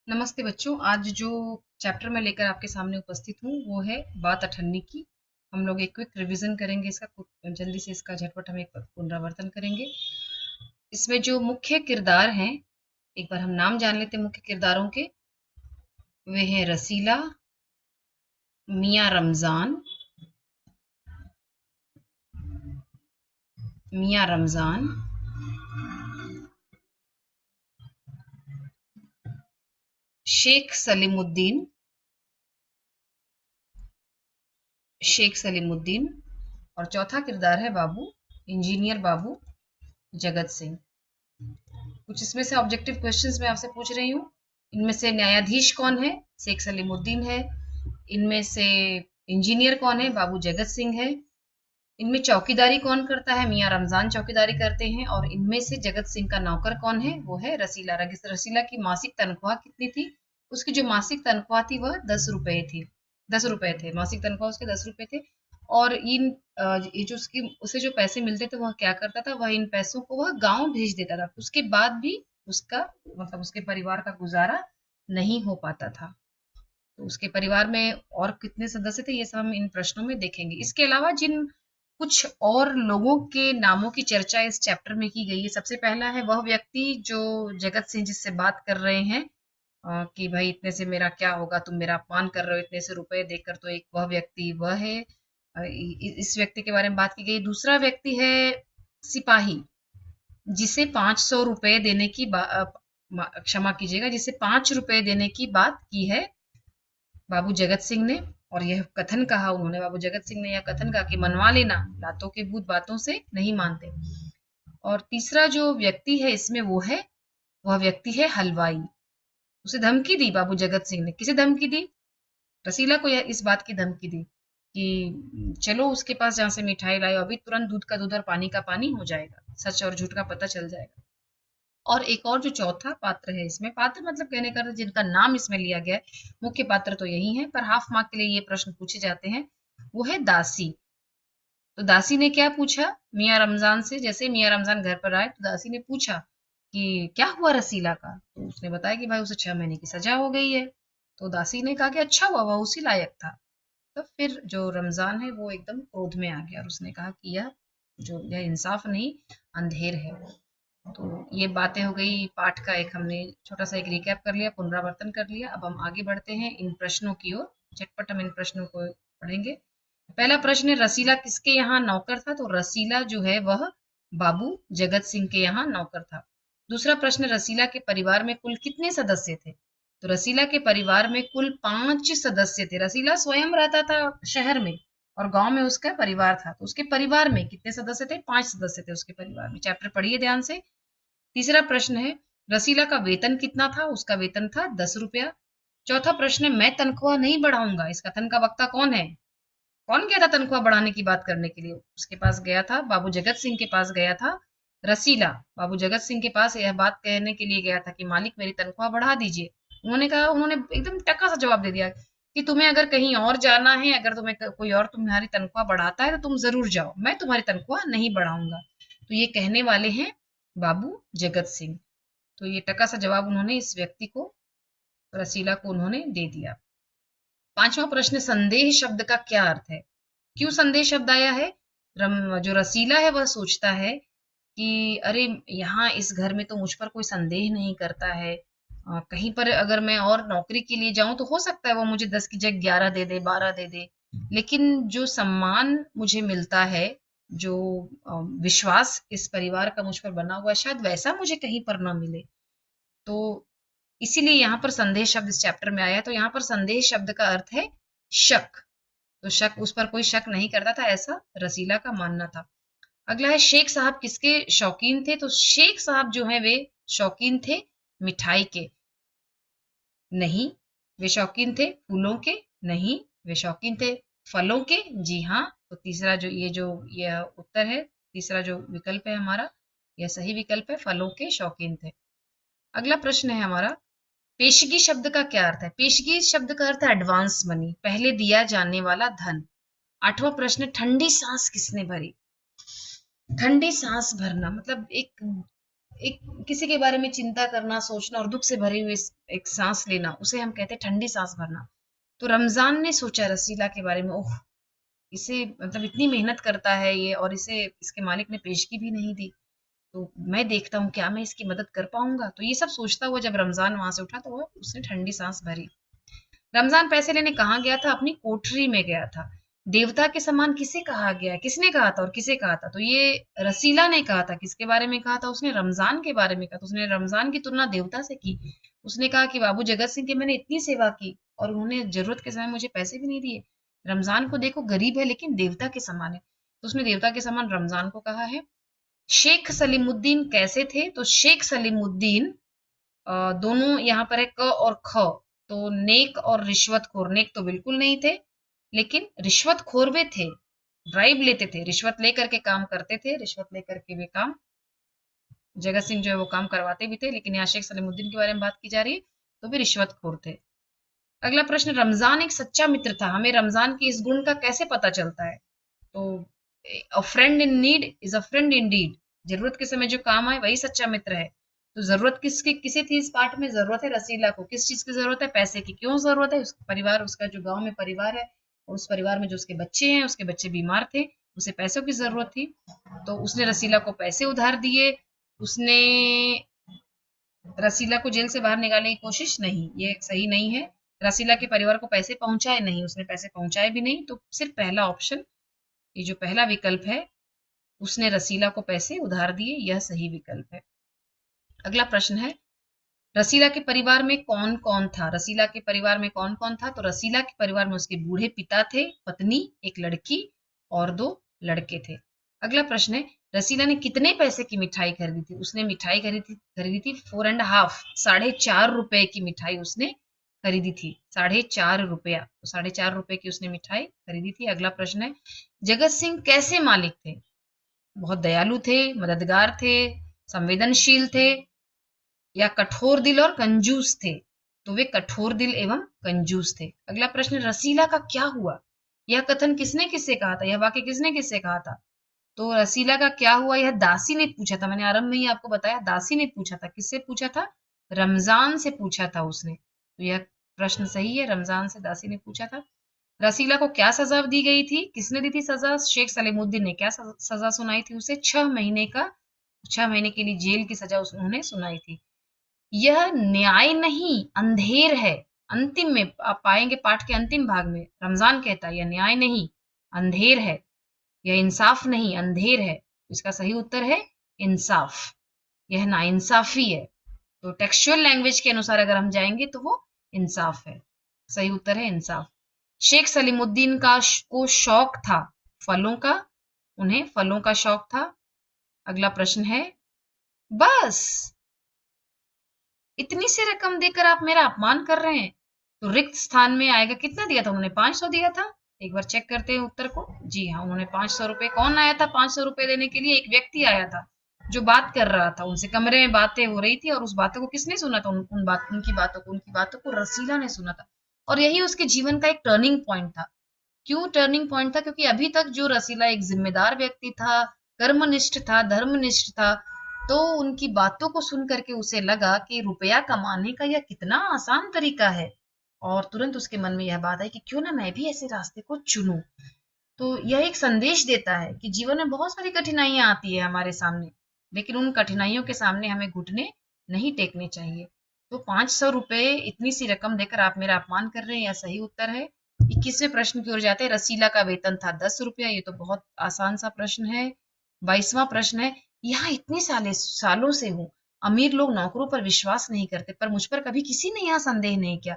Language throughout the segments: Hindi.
नमस्ते बच्चों। आज जो चैप्टर मैं लेकर आपके सामने उपस्थित हूँ वो है बात अठन्नी की। हम लोग एक क्विक रिवीजन करेंगे इसका, जल्दी से इसका झटपट हम एक पुनरावर्तन करेंगे। इसमें जो मुख्य किरदार हैं, एक बार हम नाम जान लेते हैं मुख्य किरदारों के। वे हैं रसीला, मियाँ रमजान, मियाँ रमजान, शेख सलीमुद्दीन, शेख सलीमुद्दीन और चौथा किरदार है बाबू, इंजीनियर बाबू जगत सिंह। कुछ इसमें से ऑब्जेक्टिव क्वेश्चंस मैं आपसे पूछ रही हूँ। इनमें से न्यायाधीश कौन है? शेख सलीमुद्दीन है। इनमें से इंजीनियर कौन है? बाबू जगत सिंह है। इनमें चौकीदारी कौन करता है? मियाँ रमजान चौकीदारी करते हैं। और इनमें से जगत सिंह का नौकर कौन है? वो है रसीला। रसीला की मासिक तनख्वाह कितनी थी? उसकी जो मासिक तनख्वाह थी वह 10 रुपए थी। 10 रुपए थे मासिक तनख्वाह, उसके 10 रुपए थे। और ये जो उसकी उसे जो पैसे मिलते थे वह क्या करता था? वह इन पैसों को वह गांव भेज देता था। उसके बाद भी उसका मतलब उसके परिवार का गुजारा नहीं हो पाता था। तो उसके परिवार में और कितने सदस्य थे, ये सब हम इन प्रश्नों में देखेंगे। इसके अलावा जिन कुछ और लोगों के नामों की चर्चा इस चैप्टर में की गई है, सबसे पहला है वह व्यक्ति जो जगत सिंह जिससे बात कर रहे हैं कि भाई इतने से मेरा क्या होगा, तुम मेरा अपमान कर रहे हो इतने से रुपए देकर। तो एक वह व्यक्ति वह है। इस व्यक्ति के बारे में बात की गई। दूसरा व्यक्ति है सिपाही, जिसे 500 रुपए देने की क्षमा कीजिएगा, जिसे 5 रुपए देने की बात की है बाबू जगत सिंह ने। और यह कथन कहा उन्होंने, बाबू जगत सिंह ने यह कथन कहा कि मनवा लेना, लातों के भूत बातों से नहीं मानते। और तीसरा जो व्यक्ति है इसमें वो है, वह व्यक्ति है हलवाई। उसे धमकी दी बाबू जगत सिंह ने। किसे धमकी दी? रसीला को यह इस बात की धमकी दी कि चलो उसके पास जहां से मिठाई लाए, अभी तुरंत दूध का दूध और पानी का पानी हो जाएगा, सच और झूठ का पता चल जाएगा। और एक और जो चौथा पात्र है इसमें, पात्र मतलब कहने का जिनका नाम इसमें लिया गया है, मुख्य पात्र तो यही है, पर हाफ मार्क के लिए ये प्रश्न पूछे जाते हैं। वो है दासी। तो दासी ने क्या पूछा मियाँ रमजान से? जैसे मियाँ रमजान घर पर आए तो दासी ने पूछा कि क्या हुआ रसीला का? तो उसने बताया कि भाई उसे 6 महीने की सजा हो गई है। तो दासी ने कहा कि अच्छा हुआ, वह उसी लायक था। तो फिर जो रमजान है वो एकदम क्रोध में आ गया और उसने कहा कि यह इंसाफ नहीं, अंधेर है। तो ये बातें हो गई पाठ का, एक हमने छोटा सा एक रिकैप कर लिया, पुनरावर्तन कर लिया। अब हम आगे बढ़ते हैं इन प्रश्नों की ओर। झटपट हम इन प्रश्नों को पढ़ेंगे। पहला प्रश्न है, रसीला किसके यहाँ नौकर था? तो रसीला जो है वह बाबू जगत सिंह के यहाँ नौकर था। दूसरा प्रश्न, रसीला के परिवार में कुल कितने सदस्य थे? तो रसीला के परिवार में कुल 5 सदस्य थे। रसीला स्वयं रहता था शहर में और गांव में उसका परिवार था। तो उसके परिवार में कितने सदस्य थे? 5 सदस्य थे उसके परिवार में। चैप्टर पढ़िए ध्यान से। तीसरा प्रश्न है, रसीला का वेतन कितना था? उसका वेतन था 10 रुपया। चौथा प्रश्न है, मैं तनख्वाह नहीं बढ़ाऊंगा, इस कथन का वक्ता कौन है? कौन गया था तनख्वाह बढ़ाने की बात करने के लिए? उसके पास गया था, बाबू जगत सिंह के पास गया था रसीला। बाबू जगत सिंह के पास यह बात कहने के लिए गया था कि मालिक मेरी तनख्वाह बढ़ा दीजिए। उन्होंने एकदम टका सा जवाब दे दिया कि तुम्हें अगर कहीं और जाना है, अगर तुम्हें कोई और तुम्हारी तनख्वाह बढ़ाता है तो तुम जरूर जाओ, मैं तुम्हारी तनख्वाह नहीं बढ़ाऊंगा। तो ये कहने वाले हैं बाबू जगत सिंह। तो ये टका सा जवाब उन्होंने इस व्यक्ति को, रसीला को उन्होंने दे दिया। पांचवा प्रश्न, संदेह शब्द का क्या अर्थ है? क्यों संदेह शब्द आया है? जो रसीला है वह सोचता है कि अरे यहाँ इस घर में तो मुझ पर कोई संदेह नहीं करता है। कहीं पर अगर मैं और नौकरी के लिए जाऊं तो हो सकता है वो मुझे 10 की जगह 11 दे दे, 12 दे दे। लेकिन जो सम्मान मुझे मिलता है, जो विश्वास इस परिवार का मुझ पर बना हुआ है, शायद वैसा मुझे कहीं पर ना मिले। तो इसीलिए यहाँ पर संदेह शब्द इस चैप्टर में आया है। तो यहाँ पर संदेह शब्द का अर्थ है शक। तो शक, उस पर कोई शक नहीं करता था, ऐसा रसीला का मानना था। अगला है, शेख साहब किसके शौकीन थे? तो शेख साहब जो है वे शौकीन थे मिठाई के। नहीं, वे शौकीन थे फूलों के। नहीं, वे शौकीन थे फलों के। जी हाँ। तो तीसरा यह उत्तर है, तीसरा जो विकल्प है हमारा, यह सही विकल्प है, फलों के शौकीन थे। अगला प्रश्न है हमारा, पेशगी शब्द का क्या अर्थ है? पेशगी शब्द का अर्थ है एडवांस मनी, पहले दिया जाने वाला धन। आठवां प्रश्न, ठंडी सांस किसने भरी? ठंडी सांस भरना मतलब एक एक किसी के बारे में चिंता करना, सोचना और दुख से भरी हुई एक सांस लेना, उसे हम कहते हैं ठंडी सांस भरना। तो रमजान ने सोचा रसीला के बारे में, ओह इसे मतलब इतनी मेहनत करता है ये, और इसे इसके मालिक ने पेशगी भी नहीं दी, तो मैं देखता हूँ क्या मैं इसकी मदद कर पाऊंगा। तो ये सब सोचता हुआ जब रमजान वहां से उठा तो वो उसने ठंडी सांस भरी। रमजान पैसे लेने कहाँ गया था? अपनी कोठरी में गया था। देवता के समान किसे कहा गया है? किसने कहा था और किसे कहा था? तो ये रसीला ने कहा था। किसके बारे में कहा था? उसने रमजान के बारे में कहा। तो उसने रमजान की तुलना देवता से की। उसने कहा कि बाबू जगत सिंह की मैंने इतनी सेवा की और उन्होंने जरूरत के समय मुझे पैसे भी नहीं दिए। रमजान को देखो गरीब है लेकिन देवता के समान है, तो उसने देवता के समान रमजान को कहा है। शेख सलीमुद्दीन कैसे थे? तो शेख सलीमुद्दीन दोनों यहाँ पर है क और ख। तो नेक और रिश्वतखोर, नेक तो बिल्कुल नहीं थे लेकिन रिश्वतखोर वे थे, ब्राइब लेते थे, रिश्वत लेकर के काम करते थे, रिश्वत लेकर के वे काम, जगत सिंह जो है वो काम करवाते भी थे, लेकिन यहाँ शेख सलीमुद्दीन के बारे में बात की जा रही है, तो वे रिश्वतखोर थे। अगला प्रश्न, रमजान एक सच्चा मित्र था, हमें रमजान के इस गुण का कैसे पता चलता है? तो a friend in need is a friend indeed, जरूरत के समय जो काम आए वही सच्चा मित्र है। तो जरूरत किसकी किसे थी इस पाठ में? जरूरत है रसीला को। किस चीज की जरूरत है? पैसे की। क्यों जरूरत है? उसका परिवार, उसका जो गांव में परिवार है और उस परिवार में जो उसके बच्चे हैं, उसके बच्चे बीमार थे, उसे पैसों की जरूरत थी, तो उसने रसीला को पैसे उधार दिए। उसने रसीला को जेल से बाहर निकालने की कोशिश नहीं, ये सही नहीं है। रसीला के परिवार को पैसे पहुंचाए नहीं, उसने पैसे पहुंचाए भी नहीं, तो सिर्फ पहला ऑप्शन, ये जो पहला विकल्प है, उसने रसीला को पैसे उधार दिए, यह सही विकल्प है। अगला प्रश्न है, रसीला के परिवार में कौन कौन था? रसीला के परिवार में कौन कौन था? तो रसीला के परिवार में उसके बूढ़े पिता थे, पत्नी, एक लड़की और 2 लड़के थे। अगला प्रश्न है, रसीला ने कितने पैसे की मिठाई खरीदी थी? उसने मिठाई खरीदी थी 4.5, 4.5 रुपए की मिठाई उसने खरीदी थी, 4.5 रुपया, तो 4.5 रुपए की उसने मिठाई खरीदी थी। अगला प्रश्न है, जगत सिंह कैसे मालिक थे? बहुत दयालु थे, मददगार थे, संवेदनशील थे, या कठोर दिल और कंजूस थे? तो वे कठोर दिल एवं कंजूस थे। अगला प्रश्न, रसीला का क्या हुआ? यह कथन किसने किससे कहा था? यह वाक्य किसने किससे कहा था? तो रसीला का क्या हुआ, यह दासी ने पूछा था। मैंने आरंभ में ही आपको बताया, दासी ने पूछा था। किससे पूछा था? रमजान से पूछा था उसने। तो यह प्रश्न सही है, रमजान से दासी ने पूछा था। रसीला को क्या सजा दी गई थी? किसने दी थी सजा? शेख सलीमुद्दीन ने क्या सजा सुनाई थी उसे? 6 महीने के लिए जेल की सजा उन्होंने सुनाई थी। यह न्याय नहीं अंधेर है। अंतिम में आप पाएंगे, पाठ के अंतिम भाग में रमजान कहता है यह न्याय नहीं अंधेर है, यह इंसाफ नहीं अंधेर है। इसका सही उत्तर है इंसाफ, यह नाइंसाफी है। तो टेक्सचुअल लैंग्वेज के अनुसार अगर हम जाएंगे तो वो इंसाफ है, सही उत्तर है इंसाफ। शेख सलीमुद्दीन को शौक था फलों का, उन्हें फलों का शौक था। अगला प्रश्न है, बस इतनी सी रकम देकर आप मेरा अपमान कर रहे हैं? तो रिक्त स्थान में आएगा, कितना दिया था उन्होंने? 500 दिया था। एक बार चेक करते हैं उत्तर को। जी हाँ, उन्होंने 500 रुपए। कौन आया था 500 रुपए देने के लिए? एक व्यक्ति आया था जो बात कर रहा था उनसे, कमरे में बातें हो रही थी और उस बातों को किसने सुना था? उनकी बातों को रसीला ने सुना था। और यही उसके जीवन का एक टर्निंग पॉइंट था। क्यों टर्निंग पॉइंट था? क्योंकि अभी तक जो रसीला एक जिम्मेदार व्यक्ति था, कर्मनिष्ठ था, धर्मनिष्ठ था, तो उनकी बातों को सुन करके उसे लगा कि रुपया कमाने का यह कितना आसान तरीका है, और तुरंत उसके मन में यह बात आई कि क्यों ना मैं भी ऐसे रास्ते को चुनूं। तो यह एक संदेश देता है कि जीवन में बहुत सारी कठिनाइयां आती है हमारे सामने, लेकिन उन कठिनाइयों के सामने हमें घुटने नहीं टेकने चाहिए। तो 500 रुपए इतनी सी रकम देकर आप मेरा अपमान कर रहे हैं, यह सही उत्तर है। 21वें प्रश्न की ओर जाते हैं। रसीला का वेतन था 10 रुपया, ये तो बहुत आसान सा प्रश्न है। 22वां प्रश्न है, यहाँ इतने सालों से हूँ, अमीर लोग नौकरों पर विश्वास नहीं करते, पर मुझ पर कभी किसी ने यहाँ संदेह नहीं किया।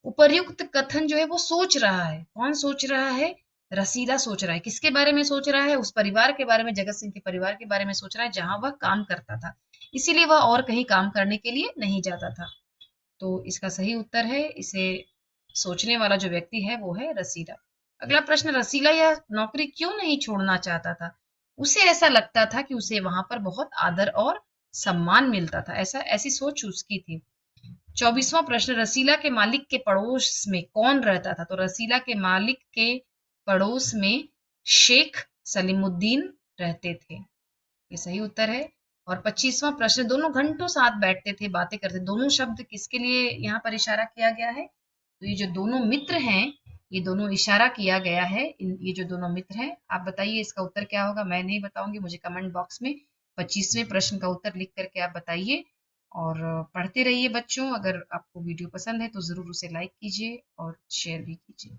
उपर्युक्त कथन जो है वो सोच रहा है, कौन सोच रहा है? रसीला सोच रहा है। किसके बारे में सोच रहा है? उस परिवार के बारे में, जगत सिंह के परिवार के बारे में सोच रहा है जहां वह काम करता था, इसीलिए वह और कहीं काम करने के लिए नहीं जाता था। तो इसका सही उत्तर है, इसे सोचने वाला जो व्यक्ति है वो है रसीला। अगला प्रश्न, रसीला यह नौकरी क्यों नहीं छोड़ना चाहता था? उसे ऐसा लगता था कि उसे वहां पर बहुत आदर और सम्मान मिलता था, ऐसी सोच उसकी थी। 24वां प्रश्न, रसीला के मालिक के पड़ोस में कौन रहता था? तो रसीला के मालिक के पड़ोस में शेख सलीमुद्दीन रहते थे, ये सही उत्तर है। और 25वां प्रश्न, दोनों घंटों साथ बैठते थे, बातें करते। दोनों शब्द किसके लिए यहाँ पर इशारा किया गया है? तो ये जो दोनों मित्र हैं, ये दोनों इशारा किया गया है, ये जो दोनों मित्र हैं। आप बताइए इसका उत्तर क्या होगा? मैं नहीं बताऊंगी, मुझे कमेंट बॉक्स में 25वें प्रश्न का उत्तर लिख करके आप बताइए। और पढ़ते रहिए बच्चों। अगर आपको वीडियो पसंद है तो ज़रूर उसे लाइक कीजिए और शेयर भी कीजिए।